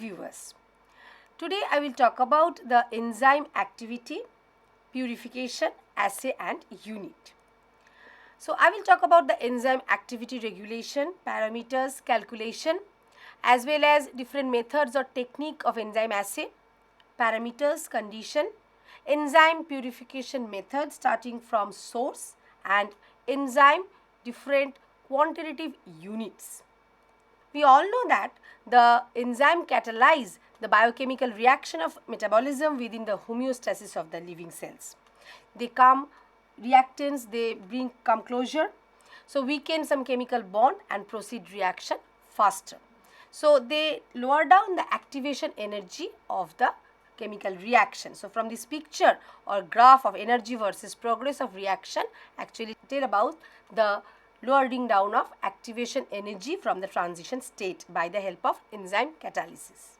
viewers. Today I will talk about the enzyme activity, purification, assay and unit. So I will talk about the enzyme activity regulation, parameters, calculation, as well as different methods or technique of enzyme assay, parameters, condition, enzyme purification method starting from source and enzyme different quantitative units. We all know that the enzyme catalyze the biochemical reaction of metabolism within the homeostasis of the living cells. They come reactants, they come closure, so weaken some chemical bond and proceed reaction faster. So they lower down the activation energy of the chemical reaction. So from this picture or graph of energy versus progress of reaction actually tell about the lowering down of activation energy from the transition state by the help of enzyme catalysis.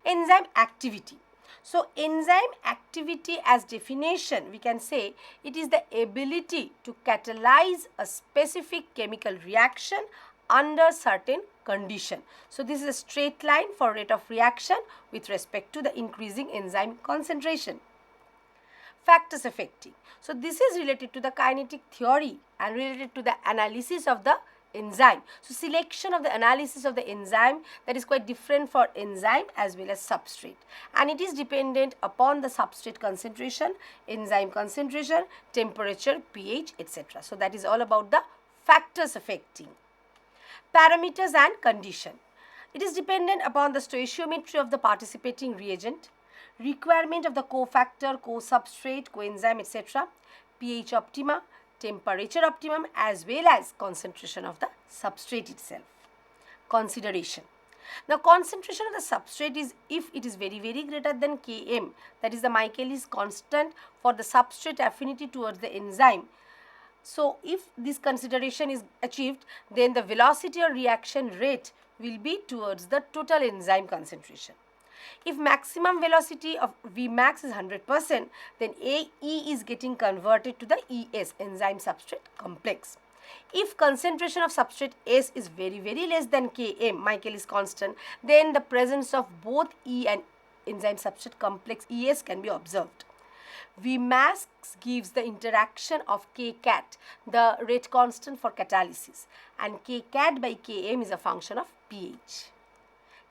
Enzyme activity. So enzyme activity as definition, we can say it is the ability to catalyze a specific chemical reaction under certain condition. So this is a straight line for rate of reaction with respect to the increasing enzyme concentration. Factors affecting. So this is related to the kinetic theory and related to the analysis of the enzyme. So selection of the analysis of the enzyme, that is quite different for enzyme as well as substrate, and it is dependent upon the substrate concentration, enzyme concentration, temperature, pH, etc. So that is all about the factors affecting. Parameters and condition. It is dependent upon the stoichiometry of the participating reagent, requirement of the cofactor, co-substrate, coenzyme, etc., pH optima, temperature optimum as well as concentration of the substrate itself. Consideration. The concentration of the substrate is if it is very greater than Km, that is the Michaelis constant for the substrate affinity towards the enzyme. So if this consideration is achieved, then the velocity or reaction rate will be towards the total enzyme concentration. If maximum velocity of Vmax is 100%, then AE is getting converted to the ES, enzyme substrate complex. If concentration of substrate S is very less than Km, Michaelis constant, then the presence of both E and enzyme substrate complex ES can be observed. Vmax gives the interaction of Kcat, the rate constant for catalysis, and Kcat by Km is a function of pH.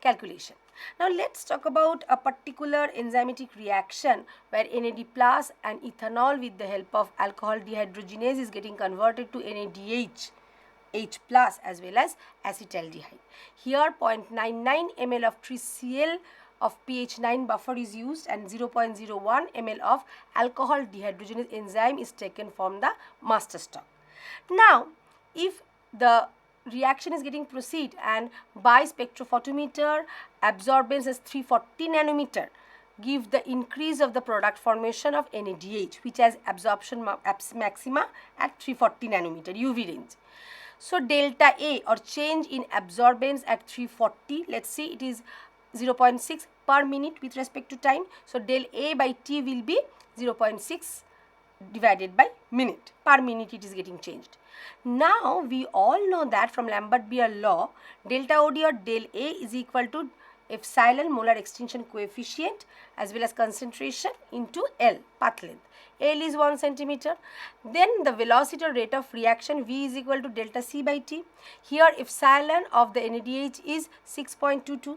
Calculation. Now let's talk about a particular enzymatic reaction where NAD plus and ethanol with the help of alcohol dehydrogenase is getting converted to NADH, H plus as well as acetaldehyde. Here 0.99 ml of 3Cl of pH 9 buffer is used and 0.01 ml of alcohol dehydrogenase enzyme is taken from the master stock. Now if the reaction is getting proceed and by spectrophotometer absorbance as 340 nanometer give the increase of the product formation of NADH which has absorption maxima at 340 nanometer UV range. So delta A or change in absorbance at 340, let's see it is 0.6 per minute with respect to time. So del A by T will be 0.6 divided by minute. Per minute it is getting changed. Now we all know that from Lambert-Beer law, delta OD or del A is equal to epsilon molar extinction coefficient as well as concentration into L, path length. L is 1 centimeter. Then the velocity or rate of reaction V is equal to delta C by T. Here epsilon of the NADH is 6.22.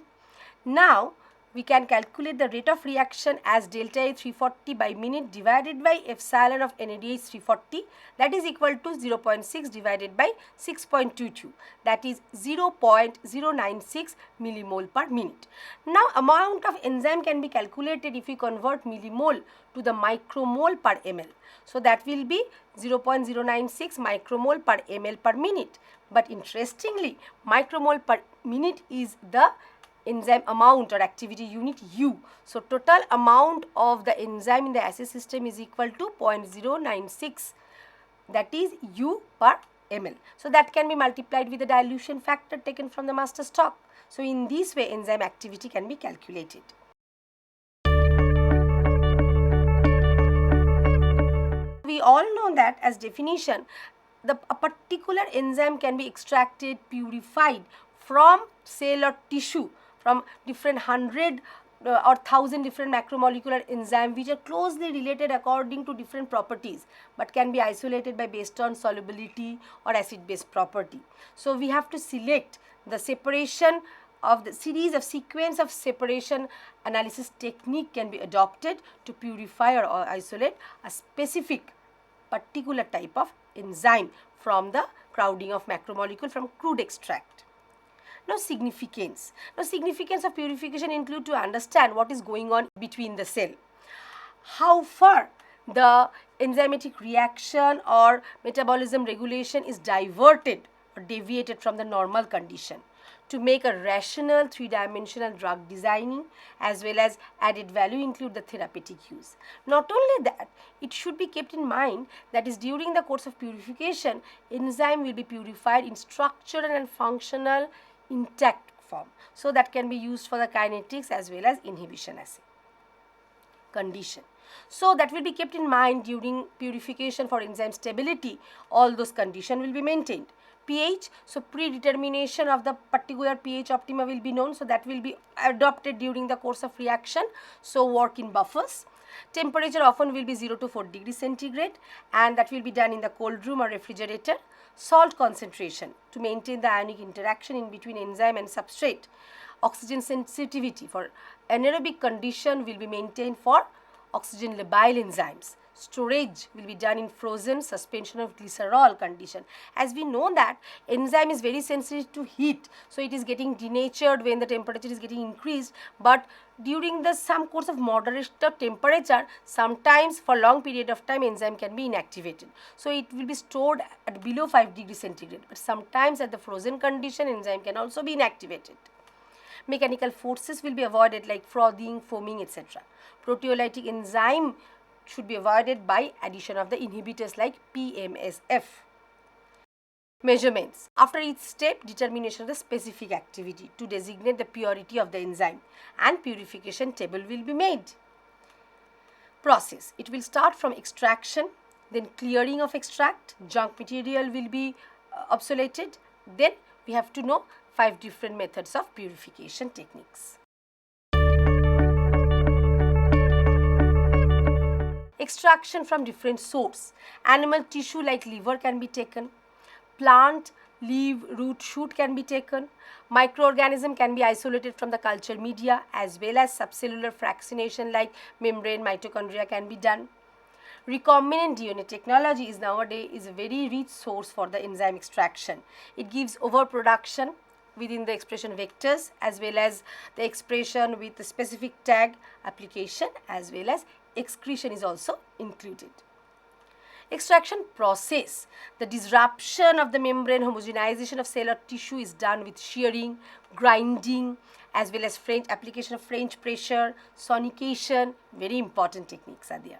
Now we can calculate the rate of reaction as delta A 340 by minute divided by epsilon of NADH 340, that is equal to 0.6 divided by 6.22, that is 0.096 millimole per minute. Now amount of enzyme can be calculated if we convert millimole to the micromole per ml. So that will be 0.096 micromole per ml per minute. But interestingly, micromole per minute is the enzyme amount or activity unit U. So total amount of the enzyme in the assay system is equal to 0.096, that is U per ml. So that can be multiplied with the dilution factor taken from the master stock. So in this way enzyme activity can be calculated. We all know that as definition a particular enzyme can be extracted, purified from cell or tissue from different 100 or 1000 different macromolecular enzymes which are closely related according to different properties, but can be isolated by based on solubility or acid base property. So we have to select the separation of the sequence of separation analysis technique can be adopted to purify or isolate a specific particular type of enzyme from the crowding of macromolecule from crude extract. Now significance. Now significance of purification include to understand what is going on between the cell, how far the enzymatic reaction or metabolism regulation is diverted or deviated from the normal condition to make a rational three-dimensional drug designing, as well as added value include the therapeutic use. Not only that, it should be kept in mind that is during the course of purification, enzyme will be purified in structural and functional intact form. So that can be used for the kinetics as well as inhibition assay. Condition. So that will be kept in mind during purification for enzyme stability, all those conditions will be maintained. pH, so predetermination of the particular pH optima will be known, so that will be adopted during the course of reaction, so work in buffers. Temperature often will be 0 to 4 degrees centigrade and that will be done in the cold room or refrigerator. Salt concentration to maintain the ionic interaction in between enzyme and substrate. Oxygen sensitivity for anaerobic condition will be maintained for oxygen labile enzymes. Storage will be done in frozen suspension of glycerol condition. As we know that enzyme is very sensitive to heat, so it is getting denatured when the temperature is getting increased, but during the some course of moderate temperature, sometimes for long period of time enzyme can be inactivated. So it will be stored at below 5 degrees centigrade, but sometimes at the frozen condition enzyme can also be inactivated. Mechanical forces will be avoided like frothing, foaming, etc. Proteolytic enzyme should be avoided by addition of the inhibitors like PMSF. Measurements. After each step, determination of the specific activity to designate the purity of the enzyme and purification table will be made. Process. It will start from extraction, then clearing of extract, junk material will be obsoleted. Then we have to know 5 different methods of purification techniques. Extraction from different source. Animal tissue like liver can be taken. Plant, leaf, root, shoot can be taken. Microorganism can be isolated from the culture media, as well as subcellular fractionation like membrane, mitochondria can be done. Recombinant DNA technology is nowadays a very rich source for the enzyme extraction. It gives overproduction within the expression vectors as well as the expression with the specific tag application as well as excretion is also included. Extraction process. The disruption of the membrane, homogenization of cell or tissue is done with shearing, grinding as well as application of French pressure, sonication, very important techniques are there.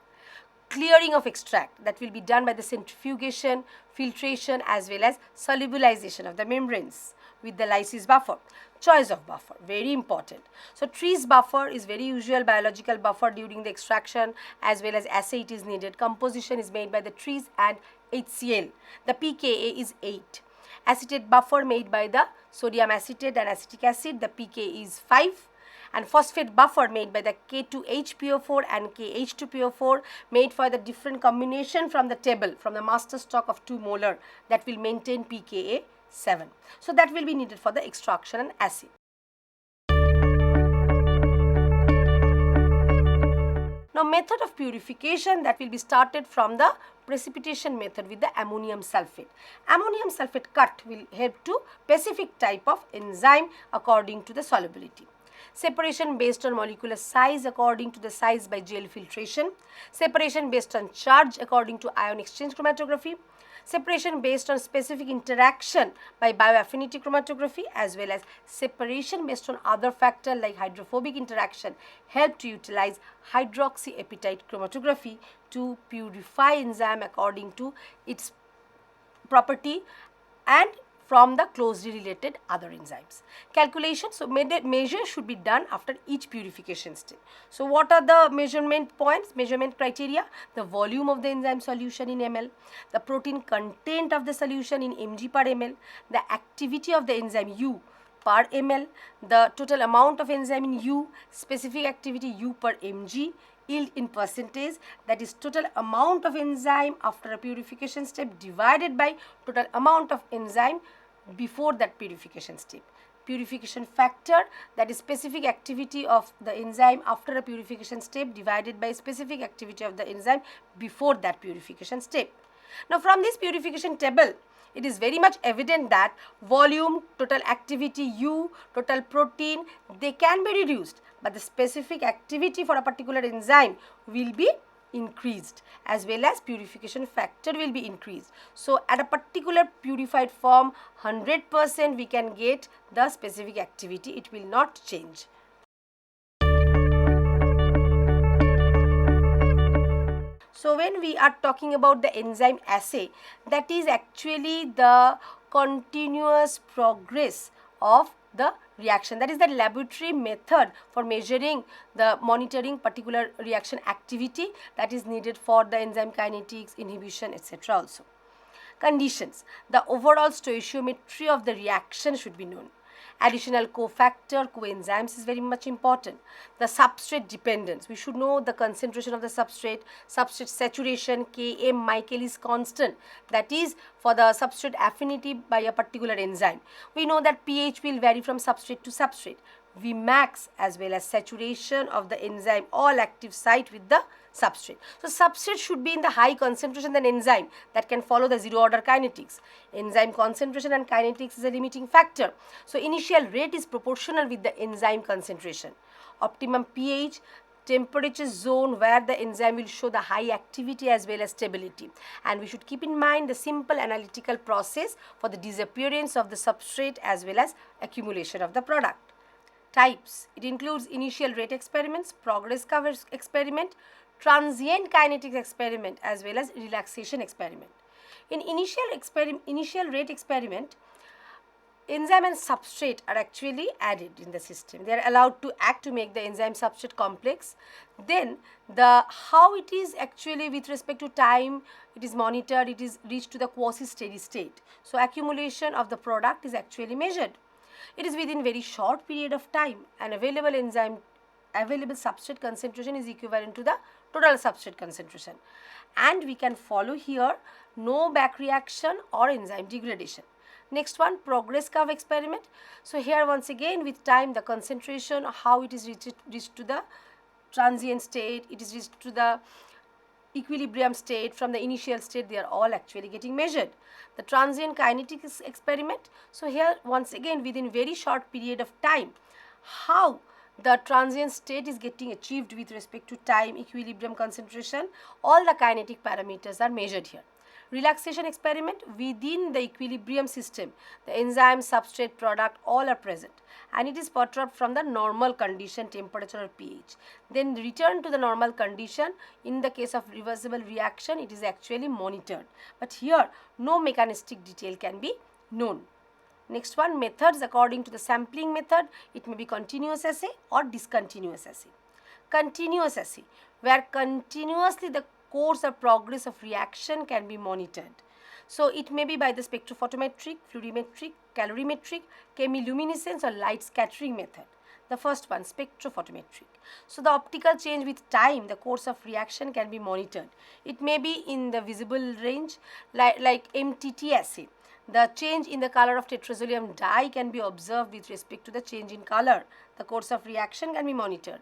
Clearing of extract, that will be done by the centrifugation, filtration as well as solubilization of the membranes with the lysis buffer. Choice of buffer, very important. So Trees buffer is very usual biological buffer during the extraction as well as assay it is needed. Composition is made by the trees and HCl. The pKa is 8. Acetate buffer made by the sodium acetate and acetic acid, the pK is 5. And phosphate buffer made by the K2HPO4 and KH2PO4 made for the different combination from the table, from the master stock of 2 molar, that will maintain pKa 7. So that will be needed for the extraction and assay. Now method of purification, that will be started from the precipitation method with the ammonium sulfate. Ammonium sulfate cut will help to specific type of enzyme according to the solubility. Separation based on molecular size according to the size by gel filtration. Separation based on charge according to ion exchange chromatography. Separation based on specific interaction by bioaffinity chromatography as well as separation based on other factor like hydrophobic interaction help to utilize hydroxyapatite chromatography to purify enzyme according to its property and from the closely related other enzymes. Calculation, so measure should be done after each purification step. So what are the measurement points, measurement criteria? The volume of the enzyme solution in ml, the protein content of the solution in mg per ml, the activity of the enzyme U per ml, the total amount of enzyme in U, specific activity U per mg, yield in percentage, that is total amount of enzyme after a purification step divided by total amount of enzyme before that purification step. Purification factor, that is specific activity of the enzyme after a purification step divided by specific activity of the enzyme before that purification step. Now from this purification table, it is very much evident that volume, total activity U, total protein, they can be reduced, but the specific activity for a particular enzyme will be increased, as well as purification factor will be increased. So at a particular purified form, 100% we can get the specific activity, it will not change. So when we are talking about the enzyme assay, that is actually the continuous progress of the reaction. That is the laboratory method for measuring the monitoring particular reaction activity that is needed for the enzyme kinetics, inhibition, etc. also. Conditions. The overall stoichiometry of the reaction should be known. Additional cofactor, coenzymes is very much important. The substrate dependence, we should know the concentration of the substrate, substrate saturation, Km Michaelis constant, that is for the substrate affinity by a particular enzyme. We know that pH will vary from substrate to substrate. Vmax as well as saturation of the enzyme, all active site with the substrate. So substrate should be in the high concentration than enzyme, that can follow the zero order kinetics. Enzyme concentration and kinetics is a limiting factor. So initial rate is proportional with the enzyme concentration. Optimum pH, temperature zone where the enzyme will show the high activity as well as stability. And we should keep in mind the simple analytical process for the disappearance of the substrate as well as accumulation of the product. Types, it includes initial rate experiments, progress curve experiment, transient kinetics experiment as well as relaxation experiment. In initial rate experiment, enzyme and substrate are actually added in the system. They are allowed to act to make the enzyme substrate complex. Then the how it is actually with respect to time, it is monitored, it is reached to the quasi steady state. So accumulation of the product is actually measured. It is within very short period of time, and available substrate concentration is equivalent to the total substrate concentration. And we can follow here no back reaction or enzyme degradation. Next one, progress curve experiment. So here once again with time the concentration, how it is reached to the transient state, it is reached to the equilibrium state, from the initial state, they are all actually getting measured. The transient kinetics experiment, so here once again within very short period of time, how the transient state is getting achieved with respect to time, equilibrium, concentration, all the kinetic parameters are measured here. Relaxation experiment, within the equilibrium system, the enzyme, substrate, product, all are present, and it is perturbed from the normal condition, temperature or pH. Then return to the normal condition. In the case of reversible reaction, it is actually monitored, but here no mechanistic detail can be known. Next one, methods according to the sampling method, it may be continuous assay or discontinuous assay. Continuous assay, where continuously the course or progress of reaction can be monitored. So it may be by the spectrophotometric, fluorimetric, calorimetric, chemiluminescence or light scattering method. The first one, spectrophotometric. So the optical change with time, the course of reaction can be monitored. It may be in the visible range like MTT assay. The change in the color of tetrazolium dye can be observed with respect to the change in color. The course of reaction can be monitored.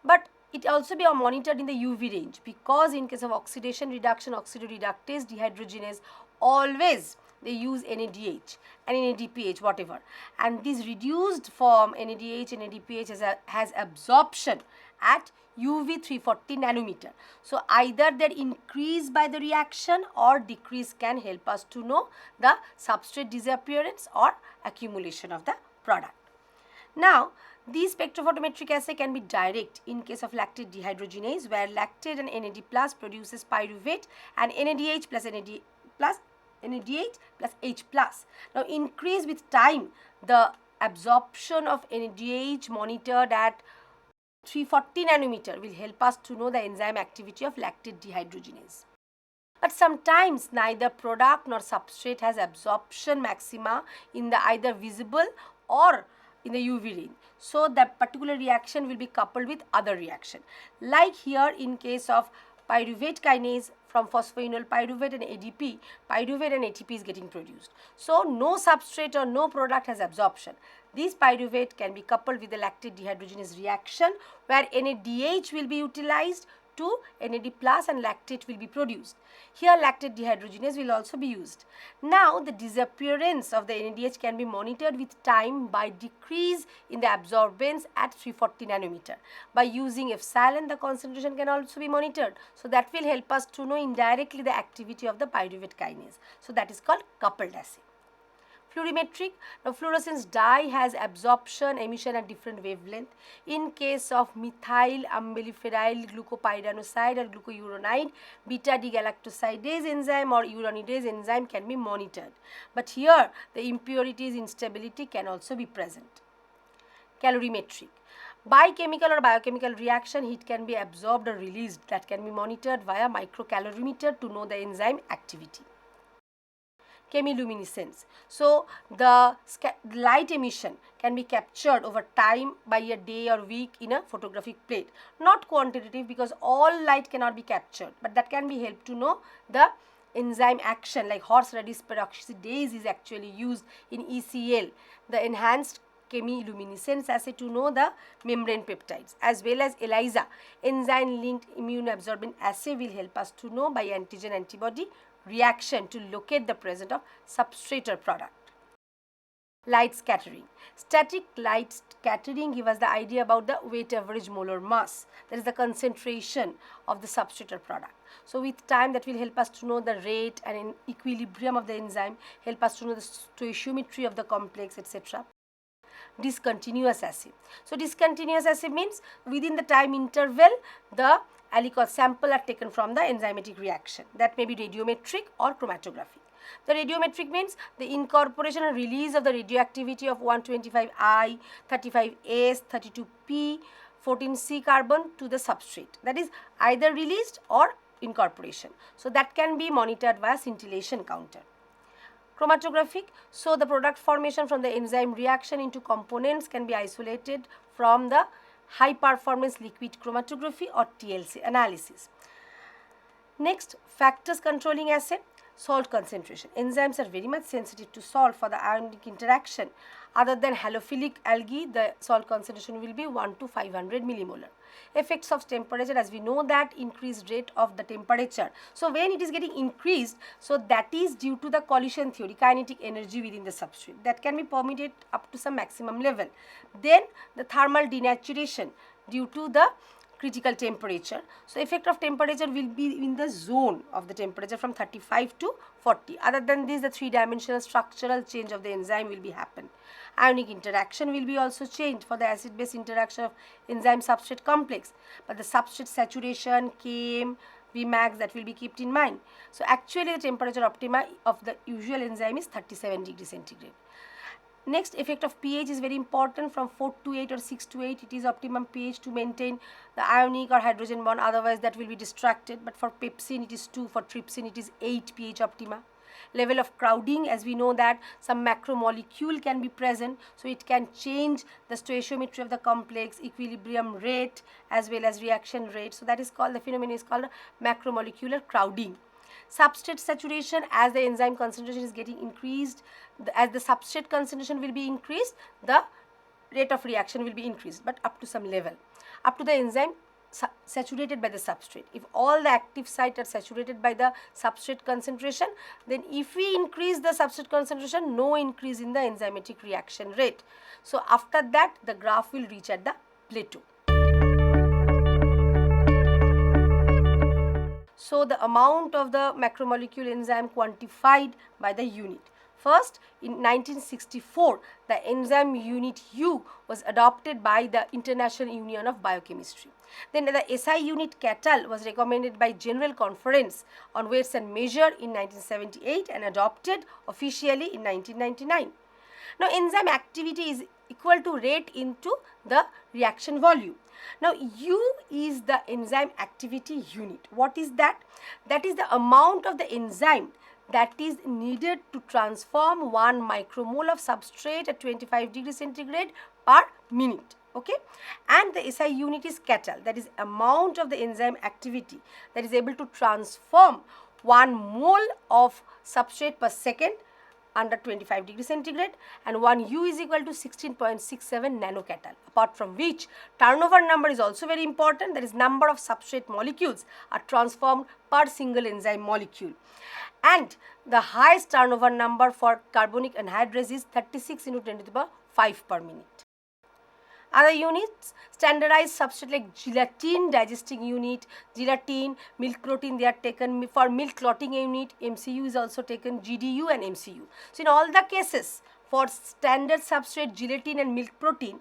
But it also be monitored in the UV range, because in case of oxidation reduction, oxidoreductase, dehydrogenase, always they use NADH and NADPH, whatever. And this reduced form NADH and NADPH has absorption at UV 340 nanometer. So either they increase by the reaction or decrease can help us to know the substrate disappearance or accumulation of the product. Now, these spectrophotometric assay can be direct in case of lactate dehydrogenase, where lactate and NAD plus produces pyruvate and NADH plus NADH plus H plus. Now increase with time the absorption of NADH monitored at 340 nanometer will help us to know the enzyme activity of lactate dehydrogenase. But sometimes neither product nor substrate has absorption maxima in the either visible or in the UV range. So that particular reaction will be coupled with other reaction. Like here in case of pyruvate kinase, from phosphoenol pyruvate and ADP, pyruvate and ATP is getting produced. So no substrate or no product has absorption. This pyruvate can be coupled with the lactate dehydrogenase reaction where NADH will be utilized to NAD plus and lactate will be produced. Here lactate dehydrogenase will also be used. Now the disappearance of the NADH can be monitored with time by decrease in the absorbance at 340 nanometer. By using epsilon, the concentration can also be monitored. So that will help us to know indirectly the activity of the pyruvate kinase. So that is called coupled assay. Fluorimetric. Now fluorescence dye has absorption, emission at different wavelength. In case of methyl amblyphenyl glucopyranoside or glucouronide, beta degalactosidase enzyme or uronidase enzyme can be monitored. But here the impurities instability can also be present. Calorimetric. By chemical or biochemical reaction, heat can be absorbed or released. That can be monitored via microcalorimeter to know the enzyme activity. Chemiluminescence. So the light emission can be captured over time by a day or week in a photographic plate. Not quantitative because all light cannot be captured, but that can be helped to know the enzyme action, like horseradish peroxidase is actually used in ECL, the enhanced chemiluminescence assay to know the membrane peptides, as well as ELISA, enzyme linked immune absorbing assay will help us to know by antigen antibody reaction to locate the presence of substrate or product. Light scattering. Static light scattering gives us the idea about the weight average molar mass, that is the concentration of the substrate or product. So with time that will help us to know the rate and equilibrium of the enzyme, help us to know the stoichiometry of the complex, etc. Discontinuous assay. So discontinuous assay means within the time interval the aliquot sample are taken from the enzymatic reaction. That may be radiometric or chromatographic. The radiometric means the incorporation and release of the radioactivity of 125I, 35S, 32P, 14C carbon to the substrate. That is either released or incorporation. So that can be monitored via scintillation counter. Chromatographic. So the product formation from the enzyme reaction into components can be isolated from the high performance liquid chromatography or TLC analysis. Next, factors controlling assay. Salt concentration. Enzymes are very much sensitive to salt for the ionic interaction. Other than halophilic algae, the salt concentration will be 1 to 500 millimolar. Effects of temperature, as we know that increased rate of the temperature. So when it is getting increased, so that is due to the collision theory, kinetic energy within the substrate that can be permitted up to some maximum level. Then the thermal denaturation due to the critical temperature. So effect of temperature will be in the zone of the temperature from 35 to 40. Other than this, the three-dimensional structural change of the enzyme will be happen. Ionic interaction will be also changed for the acid-base interaction of enzyme substrate complex. But the substrate saturation, Km, Vmax, that will be kept in mind. So actually the temperature optima of the usual enzyme is 37 degrees centigrade. Next, effect of pH is very important. From 4 to 8 or 6 to 8, it is optimum pH to maintain the ionic or hydrogen bond, otherwise that will be distracted. But for pepsin it is 2, for trypsin it is 8 pH optima. Level of crowding, as we know that some macromolecule can be present, so it can change the stoichiometry of the complex, equilibrium rate as well as reaction rate. So that is called, the phenomenon is called macromolecular crowding. Substrate saturation, as the enzyme concentration is getting increased, as the substrate concentration will be increased, the rate of reaction will be increased, but up to some level, up to the enzyme saturated by the substrate. If all the active site are saturated by the substrate concentration, then if we increase the substrate concentration, no increase in the enzymatic reaction rate. So after that, the graph will reach at the plateau. So the amount of the macromolecule enzyme quantified by the unit. First, in 1964, the enzyme unit U was adopted by the International Union of Biochemistry. Then the SI unit CATAL was recommended by General Conference on Weights and Measure in 1978 and adopted officially in 1999. Now, enzyme activity is equal to rate into the reaction volume. Now, U is the enzyme activity unit. What is that? That is the amount of the enzyme that is needed to transform 1 micromole of substrate at 25 degrees centigrade per minute. Okay, and the SI unit is CATAL, that is amount of the enzyme activity that is able to transform 1 mole of substrate per second under 25 degrees centigrade, and 1 U is equal to 16.67 nanoCATAL, apart from which turnover number is also very important, that is number of substrate molecules are transformed per single enzyme molecule. And the highest turnover number for carbonic anhydrase is 36 into 10 to the power 5 per minute. Other units, standardized substrate like gelatin digesting unit, gelatin, milk protein, they are taken for milk clotting unit, MCU is also taken, GDU and MCU. So, in all the cases for standard substrate gelatin and milk protein,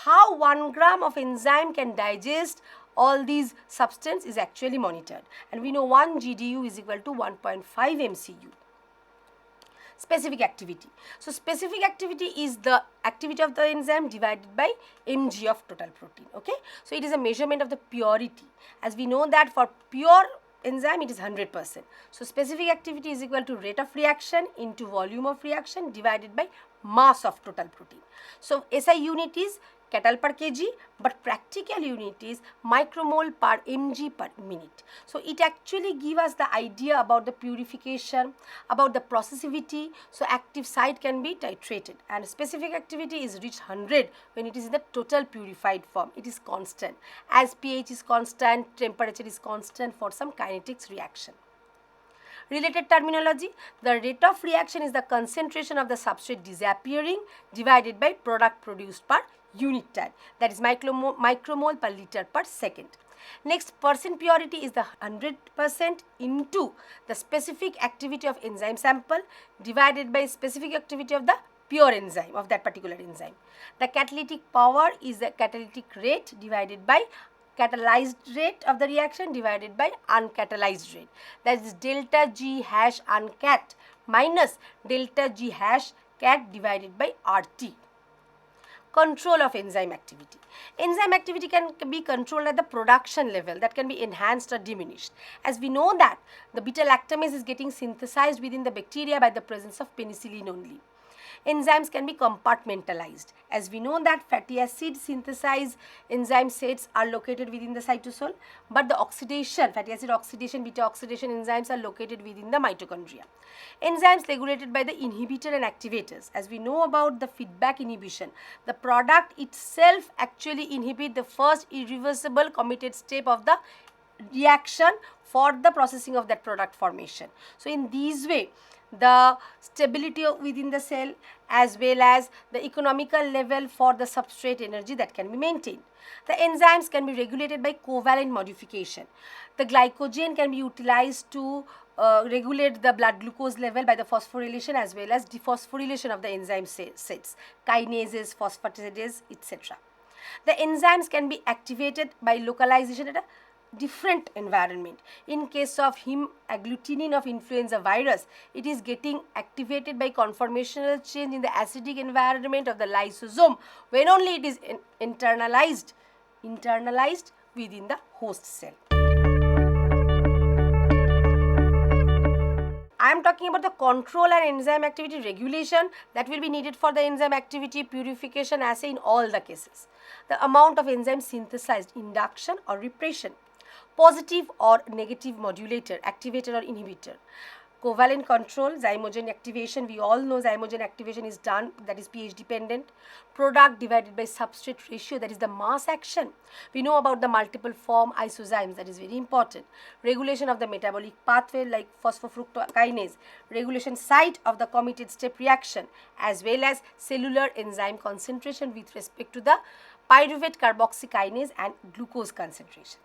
how 1 gram of enzyme can digest all these substance is actually monitored, and we know 1 GDU is equal to 1.5 MCU. Specific activity. So, specific activity is the activity of the enzyme divided by mg of total protein. Okay. So, it is a measurement of the purity, as we know that for pure enzyme it is 100%. So, specific activity is equal to rate of reaction into volume of reaction divided by mass of total protein. So, SI unit is CATAL per kg, but practical unit is micromole per mg per minute. So, it actually gives us the idea about the purification, about the processivity. So, active site can be titrated, and specific activity is reached 100 when it is in the total purified form. It is constant, as pH is constant, temperature is constant for some kinetics reaction. Related terminology, the rate of reaction is the concentration of the substrate disappearing divided by product produced per unit time, that is micromole per liter per second. Next, percent purity is the 100% into the specific activity of enzyme sample divided by specific activity of the pure enzyme of that particular enzyme. The catalytic power is the catalytic rate divided by catalyzed rate of the reaction divided by uncatalyzed rate, that is delta G hash uncat minus delta G hash cat divided by RT. Control of enzyme activity. Enzyme activity can be controlled at the production level, that can be enhanced or diminished. As we know that the beta lactamase is getting synthesized within the bacteria by the presence of penicillin only. Enzymes can be compartmentalized, as we know that fatty acid synthesized enzyme sets are located within the cytosol, but the oxidation, fatty acid oxidation, beta oxidation enzymes are located within the mitochondria. Enzymes regulated by the inhibitor and activators. As we know about the feedback inhibition, the product itself actually inhibit the first irreversible committed step of the reaction for the processing of that product formation. So, in this way, the stability within the cell as well as the economical level for the substrate energy that can be maintained. The enzymes can be regulated by covalent modification. The glycogen can be utilized to regulate the blood glucose level by the phosphorylation as well as dephosphorylation of the enzyme sets, kinases, phosphatidases, etc. The enzymes can be activated by localization at a different environment. In case of hemagglutinin of influenza virus, it is getting activated by conformational change in the acidic environment of the lysosome when only it is internalized within the host cell. I am talking about the control and enzyme activity regulation that will be needed for the enzyme activity purification assay in all the cases. The amount of enzyme synthesized, induction or repression, positive or negative modulator, activator or inhibitor. Covalent control, zymogen activation, we all know zymogen activation is done, that is pH dependent. Product divided by substrate ratio, that is the mass action. We know about the multiple form isozymes, that is very important. Regulation of the metabolic pathway like phosphofructokinase, regulation site of the committed step reaction as well as cellular enzyme concentration with respect to the pyruvate carboxykinase and glucose concentration.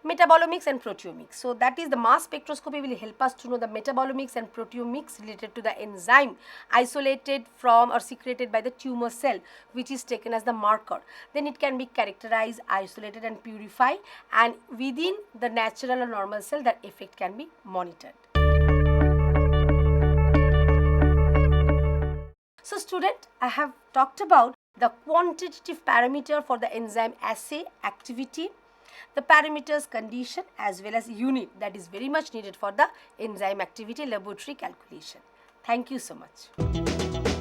metabolomics and proteomics. So that is the mass spectroscopy will help us to know the metabolomics and proteomics related to the enzyme isolated from or secreted by the tumor cell, which is taken as the marker. Then it can be characterized, isolated and purified, and within the natural or normal cell that effect can be monitored. So student, I have talked about the quantitative parameter for the enzyme assay activity, the parameters condition as well as unit that is very much needed for the enzyme activity laboratory calculation. Thank you so much.